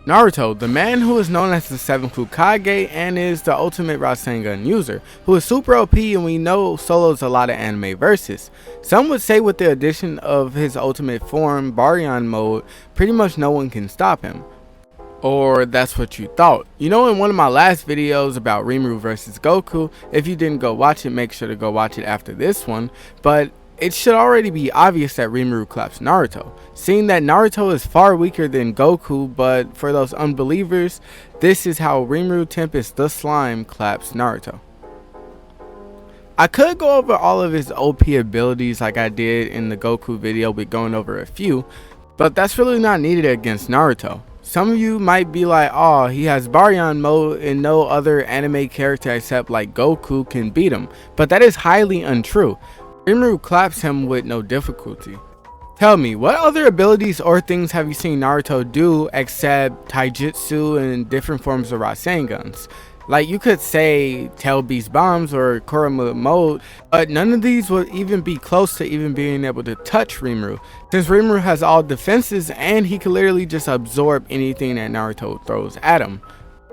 Naruto, the man who is known as the 7th Hokage and is the ultimate Rasengan user, who is super OP and we know solos a lot of anime verses. Some would say with the addition of his ultimate form, Baryon mode, pretty much no one can stop him. Or that's what you thought. You know, in one of my last videos about Rimuru versus Goku, if you didn't go watch it, make sure to go watch it after this one, but it should already be obvious that Rimuru claps Naruto, seeing that Naruto is far weaker than Goku, but for those unbelievers, this is how Rimuru Tempest the Slime claps Naruto. I could go over all of his OP abilities like I did in the Goku video with going over a few, but that's really not needed against Naruto. Some of you might be like, oh, he has Baryon mode and no other anime character except like Goku can beat him, but that is highly untrue. Rimuru claps him with no difficulty. Tell me, what other abilities or things have you seen Naruto do except taijutsu and different forms of Rasengans? Like, you could say Tail Beast Bombs or Kurama mode, but none of these would even be close to even being able to touch Rimuru, since Rimuru has all defenses and he can literally just absorb anything that Naruto throws at him.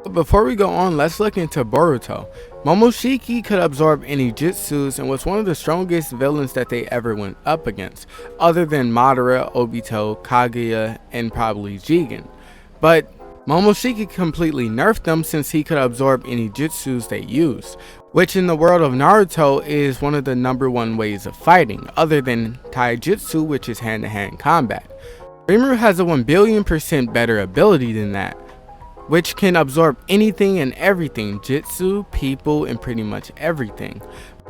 But before we go on, let's look into Boruto. Momoshiki could absorb any jutsus and was one of the strongest villains that they ever went up against, other than Madara, Obito, Kaguya, and probably Jigen. But Momoshiki completely nerfed them since he could absorb any jutsus they used, which in the world of Naruto is one of the #1 ways of fighting, other than taijutsu, which is hand-to-hand combat. Rimuru has a 1,000,000,000% better ability than that, which can absorb anything and everything, jutsu, people, and pretty much everything.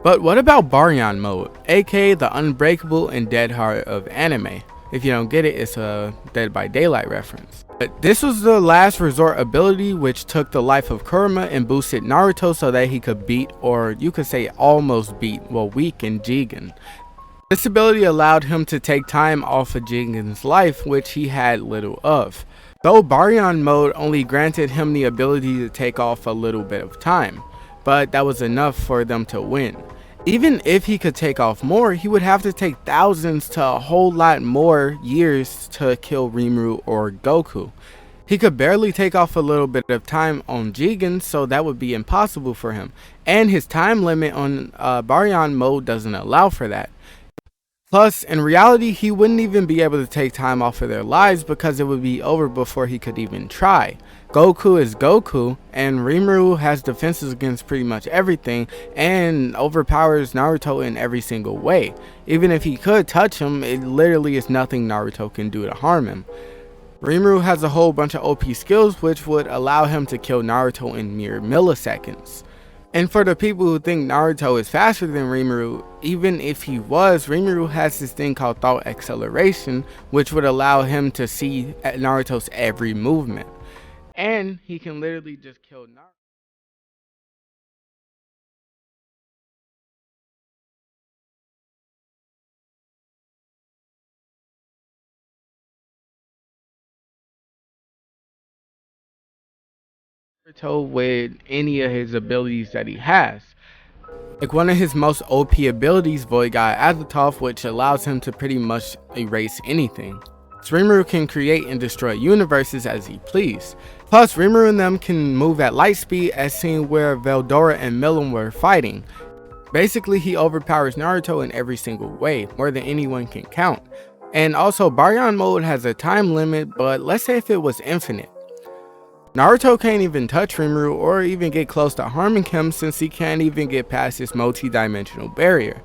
But what about Baryon mode, aka the unbreakable and dead heart of anime? If you don't get it, it's a Dead by Daylight reference. But this was the last resort ability which took the life of Kurama and boosted Naruto so that he could beat, or you could say almost beat, weaken Jigen. This ability allowed him to take time off of Jigen's life, which he had little of. Though Baryon mode only granted him the ability to take off a little bit of time, but that was enough for them to win. Even if he could take off more, he would have to take thousands to a whole lot more years to kill Rimuru or Goku. He could barely take off a little bit of time on Jigen, so that would be impossible for him. And his time limit on Baryon mode doesn't allow for that. Plus, in reality, he wouldn't even be able to take time off of their lives because it would be over before he could even try. Goku is Goku, and Rimuru has defenses against pretty much everything and overpowers Naruto in every single way. Even if he could touch him, it literally is nothing Naruto can do to harm him. Rimuru has a whole bunch of OP skills which would allow him to kill Naruto in mere milliseconds. And for the people who think Naruto is faster than Rimuru, even if he was, Rimuru has this thing called thought acceleration, which would allow him to see Naruto's every movement. And he can literally just kill Naruto. With any of his abilities that he has. Like one of his most OP abilities, Void God Azathoth, which allows him to pretty much erase anything. Rimuru can create and destroy universes as he please. Plus, Rimuru and them can move at light speed, as seen where Veldora and Milim were fighting. Basically, he overpowers Naruto in every single way, more than anyone can count. And also, Baryon mode has a time limit, but let's say if it was infinite. Naruto can't even touch Rimuru or even get close to harming him since he can't even get past this multi-dimensional barrier.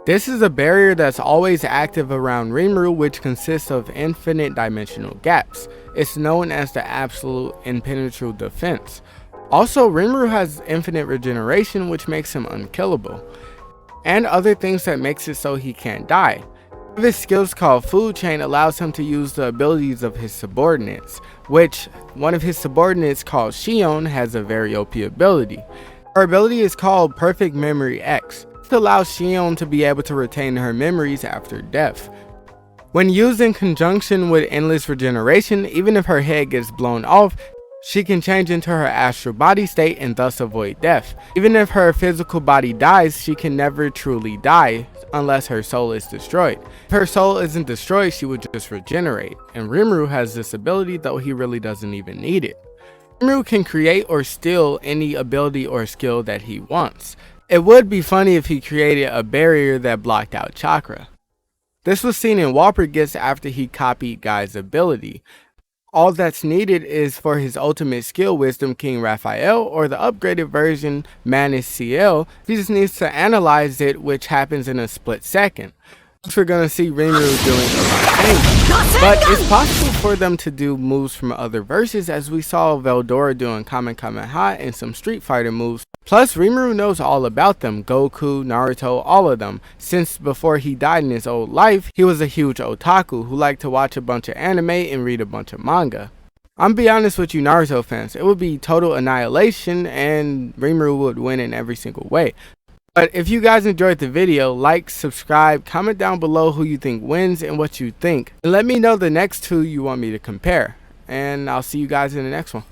This is a barrier that's always active around Rimuru, which consists of infinite dimensional gaps. It's known as the absolute impenetrable defense. Also, Rimuru has infinite regeneration, which makes him unkillable, and other things that makes it so he can't die. One of his skills called Food Chain allows him to use the abilities of his subordinates, which one of his subordinates called Shion has a very OP ability. Her ability is called Perfect Memory X. This allows Shion to be able to retain her memories after death. When used in conjunction with endless regeneration, even if her head gets blown off, She can change into her astral body state and thus avoid death. Even if her physical body dies, she can never truly die unless her soul is destroyed. If her soul isn't destroyed, she would just regenerate. And Rimuru has this ability, though he really doesn't even need it. Rimuru can create or steal any ability or skill that he wants. It would be funny if he created a barrier that blocked out chakra. This was seen in Walpurgis after he copied Guy's ability. All that's needed is for his ultimate skill, Wisdom King Raphael, or the upgraded version, Manus CL. He just needs to analyze it, which happens in a split second. We're going to see Rimuru doing a Rasengan, but it's possible for them to do moves from other verses, as we saw Veldora doing Kamehameha and some Street Fighter moves. Plus, Rimuru knows all about them, Goku, Naruto, all of them. Since before he died in his old life, he was a huge otaku who liked to watch a bunch of anime and read a bunch of manga. I'm be honest with you Naruto fans, it would be total annihilation and Rimuru would win in every single way. But if you guys enjoyed the video, like, subscribe, comment down below who you think wins and what you think. And let me know the next two you want me to compare. And I'll see you guys in the next one.